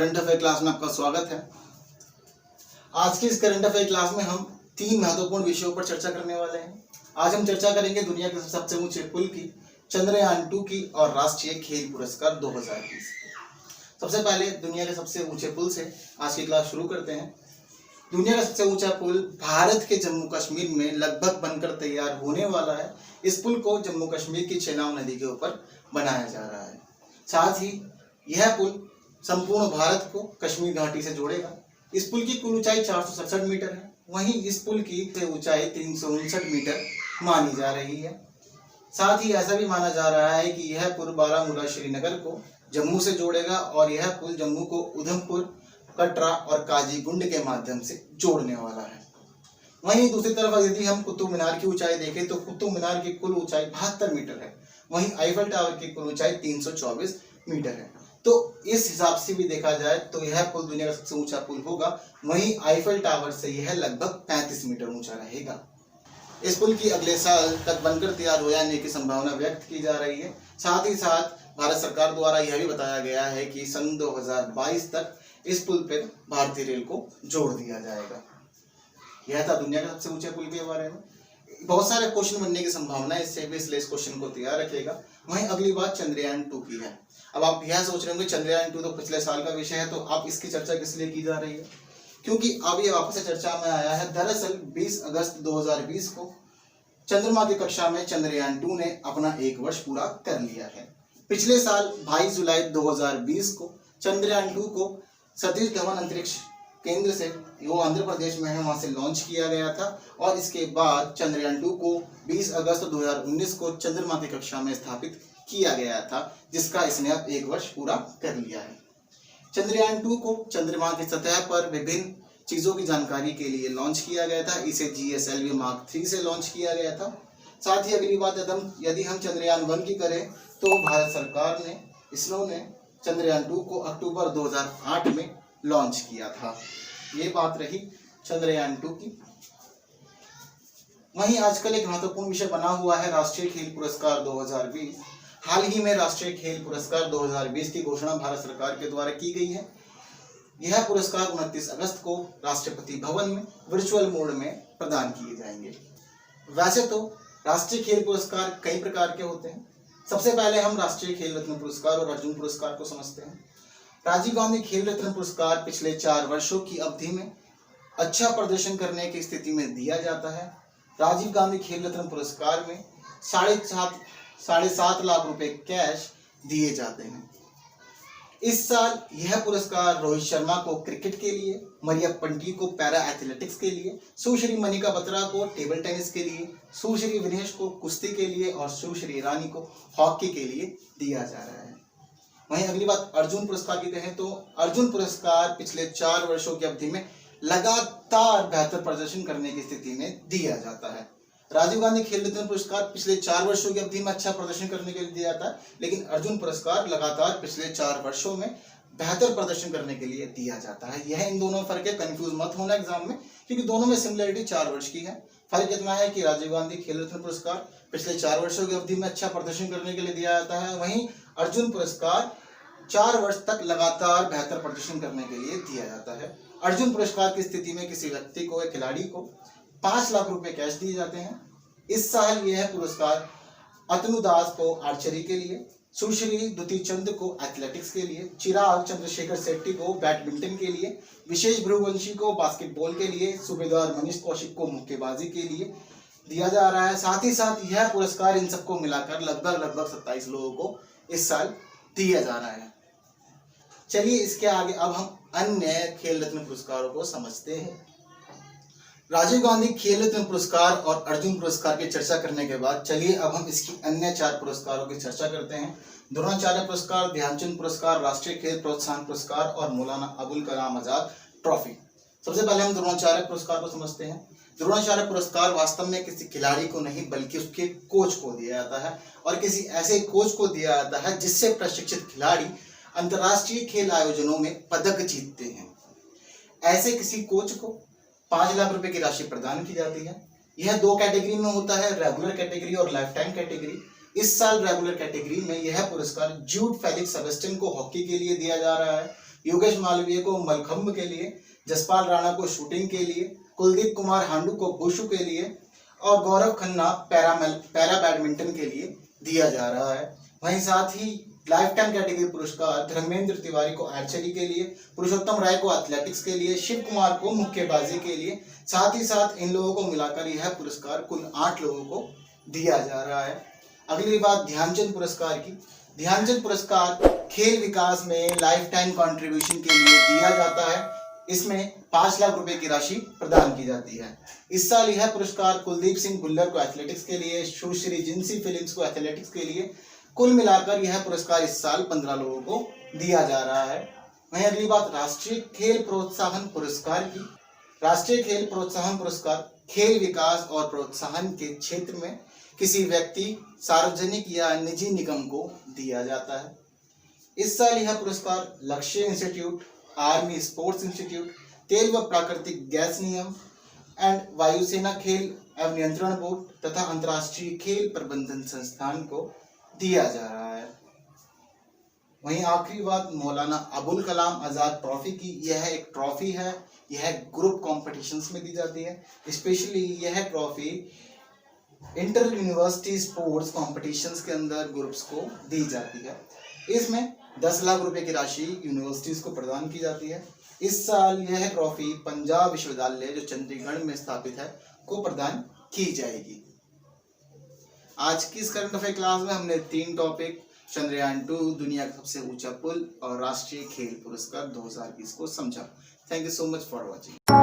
Current affair class में आपका स्वागत है। आज की इस करंट अफेयर क्लास में हम 3 महत्वपूर्ण विषयों पर चर्चा करने वाले हैं। आज हम चर्चा करेंगे दुनिया के सबसे ऊंचे पुल की, चंद्रयान 2 की और राष्ट्रीय खेल पुरस्कार 2020 की। सबसे पहले दुनिया के सबसे ऊंचे पुल से आज की क्लास शुरू करते हैं। दुनिया का सबसे ऊंचा पुल भारत के जम्मू कश्मीर में लगभग बनकर तैयार होने वाला है। इस पुल को जम्मू कश्मीर की चेनाब नदी के ऊपर बनाया जा रहा है। साथ ही यह पुल संपूर्ण भारत को कश्मीर घाटी से जोड़ेगा। इस पुल की कुल ऊंचाई 467 मीटर है। वहीं इस पुल की ऊंचाई 359 मीटर मानी जा रही है। साथ ही ऐसा भी माना जा रहा है कि यह पुल बारामूला श्रीनगर को जम्मू से जोड़ेगा और यह पुल जम्मू को उधमपुर, कटरा और काजीगुंड के माध्यम से जोड़ने वाला है। वहीं दूसरी तरफ यदि हम कुतुब मीनार की ऊंचाई देखें तो कुतुब मीनार की कुल ऊंचाई 72 मीटर है। वहीं आईफल टावर की कुल ऊंचाई 324 मीटर है। तो इस हिसाब से भी देखा जाए तो यह पुल दुनिया का सबसे ऊंचा पुल होगा। वहीं आईफल टावर से यह लगभग 35 मीटर ऊंचा रहेगा। इस पुल की अगले साल तक बनकर तैयार हो जाने की संभावना व्यक्त की जा रही है। साथ ही साथ भारत सरकार द्वारा यह भी बताया गया है कि सन 2022 तक इस पुल पर भारतीय रेल को जोड़ दिया जाएगा। यह था दुनिया के सबसे ऊंचे पुल के बारे में। बहुत सारे क्वेश्चन बनने की संभावना है, इससे भी इसलिए इस क्वेश्चन को तैयार रखिएगा। वहीं अगली बात चंद्रयान 2 की है। अब आप यह सोच रहे होंगे चंद्रयान 2 तो पिछले साल का विषय है, तो आप इसकी चर्चा किस लिए की जा रही है? क्योंकि अब ये वापस से चर्चा में आया है। दरअसल 20 अगस्त 2020 को चंद्रमा की कक्षा में चंद्रयान 2 ने अपना 1 वर्ष पूरा कर लिया है। पिछले साल 22 जुलाई 2020 को चंद्रयान 2 को सतीश धवन अंतरिक्ष केंद्र से, वो आंध्र प्रदेश में है, वहां से लॉन्च किया गया था। और इसके बाद चंद्रयान 2 को 20 अगस्त 2019 को चंद्रमा की कक्षा में स्थापित किया गया था, जिसका इसने अब 1 वर्ष पूरा कर लिया है। चंद्रयान 2 को चंद्रमा की सतह पर विभिन्न चीजों की जानकारी के लिए लॉन्च किया गया था। इसे GSLV Mark 3 से लॉन्च किया गया था। साथ ही अगली बात यदि हम चंद्रयान 1 की करें तो भारत सरकार ने, इसरो ने चंद्रयान 2 को अक्टूबर 2008 में लॉन्च किया था। ये बात रही चंद्रयान 2 की। वहीं आजकल एक महत्वपूर्ण विषय बना हुआ है राष्ट्रीय खेल पुरस्कार 2020। हाल ही में राष्ट्रीय खेल पुरस्कार 2020 की घोषणा भारत सरकार के द्वारा की गई है। यह पुरस्कार 29 अगस्त को राष्ट्रपति भवन में वर्चुअल मोड में प्रदान किए जाएंगे। वैसे तो राष्ट्रीय खेल पुरस्कार कई प्रकार के होते हैं। सबसे पहले हम राष्ट्रीय खेल रत्न पुरस्कार और अर्जुन पुरस्कार को समझते हैं। राजीव गांधी खेल रत्न पुरस्कार पिछले 4 वर्षों की अवधि में अच्छा प्रदर्शन करने की स्थिति में दिया जाता है। राजीव गांधी खेल रत्न पुरस्कार में 7.5 लाख रुपए कैश दिए जाते हैं। इस साल यह पुरस्कार रोहित शर्मा को क्रिकेट के लिए, मरियप्पन को पैरा एथलेटिक्स के लिए, सुश्री मनिका बत्रा को टेबल टेनिस के लिए, सुश्री विनेश को कुश्ती के लिए और सुश्री ईरानी को हॉकी के लिए दिया जा रहा है। वहीं अगली बात अर्जुन पुरस्कार की कहें तो अर्जुन पुरस्कार पिछले 4 वर्षों की अवधि में लगातार बेहतर प्रदर्शन करने की स्थिति में दिया जाता है। राजीव गांधी खेल रत्न पुरस्कार पिछले 4 वर्षों की अवधि में अच्छा प्रदर्शन करने के लिए दिया जाता है, लेकिन अर्जुन पुरस्कार लगातार पिछले 4 वर्षों में बेहतर प्रदर्शन करने के लिए दिया जाता है। यह इन दोनों फर्क है, कंफ्यूज मत होना एग्जाम में, क्योंकि दोनों में सिमिलरिटी 4 वर्ष की है। फर्क इतना है कि राजीव गांधी खेल रत्न पुरस्कार पिछले 4 वर्षों की अवधि में अच्छा प्रदर्शन करने के लिए दिया जाता है, वहीं अर्जुन पुरस्कार 4 वर्ष तक लगातार बेहतर प्रदर्शन करने के लिए दिया जाता है। अर्जुन पुरस्कार की स्थिति में किसी व्यक्ति को, एक खिलाड़ी को 5 लाख रुपए कैश दिए जाते हैं। इस साल यह पुरस्कार अतनु दास को आर्चरी के लिए, सुश्री दुती चंद को एथलेटिक्स के लिए, चिराग चंद्रशेखर शेट्टी को बैडमिंटन के लिए, विशेष भृगुवंशी को बास्केटबॉल के लिए, सूबेदार मनीष कौशिक को मुक्केबाजी के लिए दिया जा रहा है। साथ ही साथ यह पुरस्कार इन सबको मिलाकर लगभग 27 लोगों को इस साल दिया जा रहा है। चलिए इसके आगे अब हम अन्य खेल रत्न पुरस्कारों को समझते हैं। राजीव गांधी खेल रत्न पुरस्कार और अर्जुन पुरस्कार की चर्चा करने के बाद चलिए अब हम इसकी अन्य 4 पुरस्कारों की चर्चा करते हैं। द्रोणाचार्य पुरस्कार, ध्यानचंद पुरस्कार, राष्ट्रीय खेल प्रोत्साहन पुरस्कार और मौलाना अबुल कलाम आजाद ट्रॉफी। सबसे पहले हम द्रोणाचार्य पुरस्कार को समझते हैं। द्रोणाचार्य पुरस्कार वास्तव में किसी खिलाड़ी को नहीं बल्कि उसके कोच को दिया जाता है, और किसी ऐसे कोच को दिया जाता है जिससे प्रशिक्षित खिलाड़ी अंतर्राष्ट्रीय खेल आयोजनों में पदक जीतते हैं। ऐसे किसी कोच को 5 लाख रुपए की राशि प्रदान की जाती है। यह 2 कैटेगरी में होता है, रेगुलर कैटेगरी और लाइफ टाइम कैटेगरी। इस साल रेगुलर कैटेगरी में यह पुरस्कार जूड फेलिक्स सेबेस्टियन को हॉकी के लिए दिया जा रहा है। योगेश मालवीय को मलखंब के लिए, जसपाल राणा को शूटिंग के लिए, कुलदीप कुमार हांडू को वुशु के लिए और गौरव खन्ना पैरा बैडमिंटन के लिए दिया जा रहा है। वहीं साथ ही लाइफ टाइम कैटेगरी पुरस्कार धर्मेंद्र तिवारी को आर्चरी के लिए, पुरुषोत्तम राय को एथलेटिक्स के लिए, शिव कुमार को मुक्केबाजी के लिए, साथ ही साथ इन लोगों को मिलाकर यह पुरस्कार कुल 8 लोगों को दिया जा रहा है। अगली बात ध्यानचंद पुरस्कार की। ध्यानचंद पुरस्कार खेल विकास में लाइफ टाइम कंट्रीब्यूशन के लिए दिया जाता है। इसमें 5 लाख रुपए की राशि प्रदान की जाती है। इस साल यह पुरस्कार कुलदीप सिंह भुल्लर को एथलेटिक्स के लिए, सुश्री जिंसी फिल्म्स को एथलेटिक्स के लिए, कुल मिलाकर यह पुरस्कार इस साल 15 लोगों को दिया जा रहा है। वहीं अगली बात राष्ट्रीय खेल प्रोत्साहन पुरस्कार की। राष्ट्रीय खेल प्रोत्साहन पुरस्कार खेल विकास और प्रोत्साहन के क्षेत्र में किसी व्यक्ति, सार्वजनिक या निजी निगम को दिया जाता है। इस साल यह पुरस्कार लक्ष्य इंस्टीट्यूट, आर्मी स्पोर्ट्स इंस्टीट्यूट, तेल व प्राकृतिक गैस नियम एंड वायुसेना खेल एवं नियंत्रण बोर्ड तथा अंतर्राष्ट्रीय खेल प्रबंधन संस्थान को दिया जा रहा है। वहीं आखिरी बात मौलाना अबुल कलाम आजाद ट्रॉफी की। यह एक ट्रॉफी है, यह ग्रुप कॉम्पिटिशन्स में दी जाती है। स्पेशली यह trophy inter university sports competitions के अंदर ग्रुप्स को दी जाती है। इसमें 10 लाख रुपए की राशि यूनिवर्सिटीज को प्रदान की जाती है। इस साल यह ट्रॉफी पंजाब विश्वविद्यालय जो चंडीगढ़ में स्थापित है को प्रदान की जाएगी। आज की इस करंट अफेयर क्लास में हमने 3 टॉपिक, चंद्रयान 2, दुनिया का सबसे ऊंचा पुल और राष्ट्रीय खेल पुरस्कार 2020 को समझा। Thank you so much for watching.